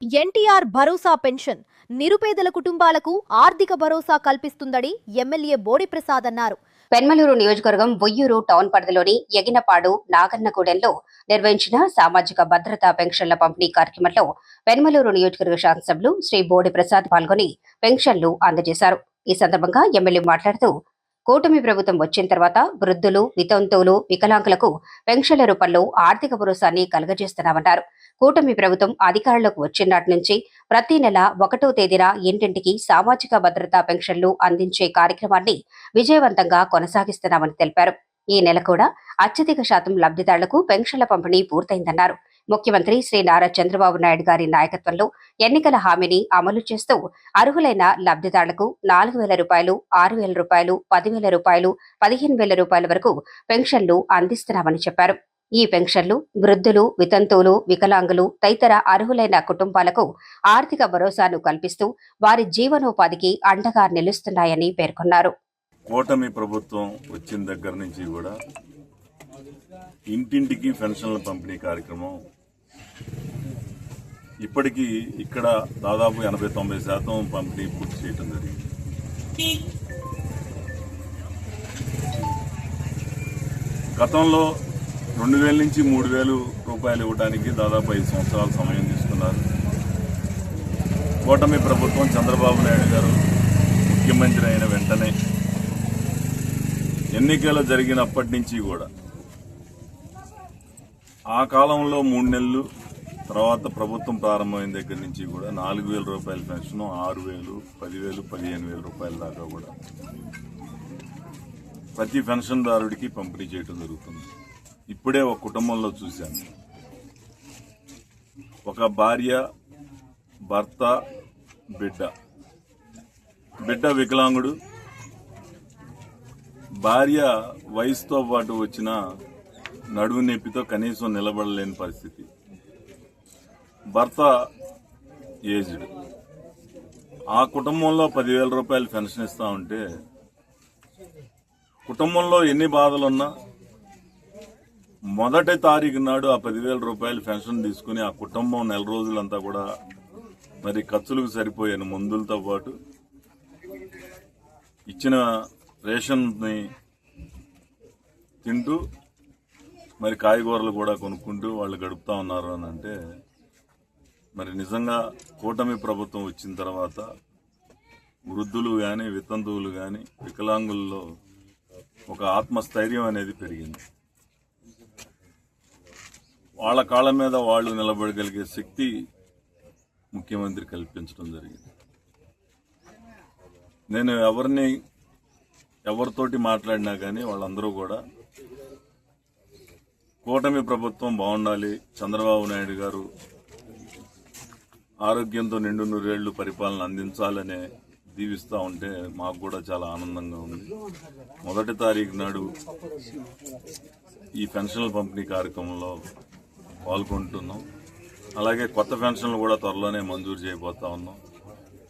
ఎన్టీఆర్ భరోసా pension నిరుపేదల కుటుంబాలకు ఆర్థిక భరోసా కల్పిస్తుందని ఎమ్మెల్యే బోడి ప్రసాద్ అన్నారు. పెన్మలూరు నియోజకవర్గం బొయ్యూరు టౌన్ పరిధిలోని ఎగినపాడు నాగన్నగూడెంలో నిర్వహించిన సామాజిక భద్రతా పెన్షన్ల పంపిణీ కార్యక్రమంలో పెన్మలూరు నియోజకవర్గ శాసనసభ్యులు శ్రీ బోడి ప్రసాద్ పాల్గొని పెన్షన్లు అందజేశారు. ఈ సందర్భంగా ఎమ్మెల్యే మాట్లాడుతూ కూటమి ప్రభుత్వం వచ్చిన తర్వాత వృద్ధులు, వితంతువులు, వికలాంగులకు పెన్షన్ల రూపంలో ఆర్థిక భరోసాని కలుగజేస్తున్నామన్నారు. కూటమి ప్రభుత్వం అధికారంలోకి వచ్చినటి నుంచి ప్రతి నెల 1వ తేదీన ఇంటింటికి సామాజిక భద్రతా పెన్షన్లు అందించే కార్యక్రమాన్ని విజయవంతంగా కొనసాగిస్తున్నామని తెలిపారు. ఈ నెల కూడా అత్యధిక శాతం లబ్ధిదారులకు పెన్షన్ల పంపిణీ పూర్తయిందన్నారు. ముఖ్యమంత్రి శ్రీ నారా చంద్రబాబు నాయుడు గారి నాయకత్వంలో ఎన్నికల హామీని అమలు చేస్తూ అర్హులైన లబ్ధిదారులకు 4,000 రూపాయలు, 6,000 రూపాయలు, 10,000 రూపాయలు, 15,000 రూపాయల వరకు పెన్షన్లు అందిస్తున్నామని చెప్పారు. ఈ పెన్షన్లు వృద్ధులు, వితంతువులు, వికలాంగులు తదితర అర్హులైన కుటుంబాలకు ఆర్థిక భరోసాను కల్పిస్తూ వారి జీవనోపాధికి అండగా నిలుస్తున్నాయని పేర్కొన్నారు. కూటమి ప్రభుత్వం వచ్చిన దగ్గర నుంచి కూడా ఇంటింటికి పెన్షన్ల పంపిణీ కార్యక్రమం ఇప్పటికీ ఇక్కడ దాదాపు 80-90% పంపిణీ పూర్తి చేయడం జరిగింది. గతంలో 2,000 నుంచి 3,000 రూపాయలు ఇవ్వడానికి దాదాపు 5 సంవత్సరాల సమయం తీసుకున్నారు. కూటమి ప్రభుత్వం చంద్రబాబు నాయుడు గారు ముఖ్యమంత్రి అయిన వెంటనే ఎన్నికలు జరిగినప్పటి నుంచి కూడా ఆ కాలంలో 3 నెలలు తర్వాత ప్రభుత్వం ప్రారంభమైన దగ్గర నుంచి కూడా 4,000 రూపాయల పెన్షన్, 6,000, 10,000, 15,000 రూపాయల దాకా కూడా ప్రతి పెన్షన్దారుడికి పంపిణీ చేయడం జరుగుతుంది. ఇప్పుడే ఒక కుటుంబంలో చూశాను. ఒక భార్య, భర్త, బిడ్డ వికలాంగుడు. భార్య వయసుతో పాటు వచ్చిన నడుము నొప్పితో కనీసం నిలబడలేని పరిస్థితి. భర్త ఏజ్డ్. ఆ కుటుంబంలో 10,000 రూపాయలు పెన్షన్ ఇస్తా ఉంటే కుటుంబంలో ఎన్ని బాధలున్నా మొదటి తారీఖు నాడు ఆ 10,000 రూపాయలు పెన్షన్ తీసుకుని ఆ కుటుంబం నెల రోజులంతా కూడా మరి ఖర్చులకు సరిపోయే మందులతో పాటు ఇచ్చిన రేషన్ని తింటూ మరి కాయగూరలు కూడా కొనుక్కుంటూ వాళ్ళు గడుపుతా ఉన్నారు అని అంటే మరి నిజంగా కూటమి ప్రభుత్వం వచ్చిన తర్వాత వృద్ధులు కానీ, వితంతువులు కానీ, వికలాంగుల్లో ఒక ఆత్మస్థైర్యం అనేది పెరిగింది. వాళ్ళ కాళ్ళ మీద వాళ్ళు నిలబడగలిగే శక్తి ముఖ్యమంత్రి కల్పించడం జరిగింది. నేను ఎవరితోటి మాట్లాడినా కానీ వాళ్ళందరూ కూడా కూటమి ప్రభుత్వం బాగుండాలి, చంద్రబాబు నాయుడు గారు ఆరోగ్యంతో నిండు నూరేళ్లు పరిపాలన అందించాలనే దీవిస్తూ ఉంటే మాకు కూడా చాలా ఆనందంగా ఉంది. మొదటి తారీఖు నాడు ఈ పెన్షన్ల పంపిణీ కార్యక్రమంలో పాల్గొంటున్నాం. అలాగే కొత్త పెన్షన్లు కూడా త్వరలోనే మంజూరు చేయబోతా ఉన్నాం.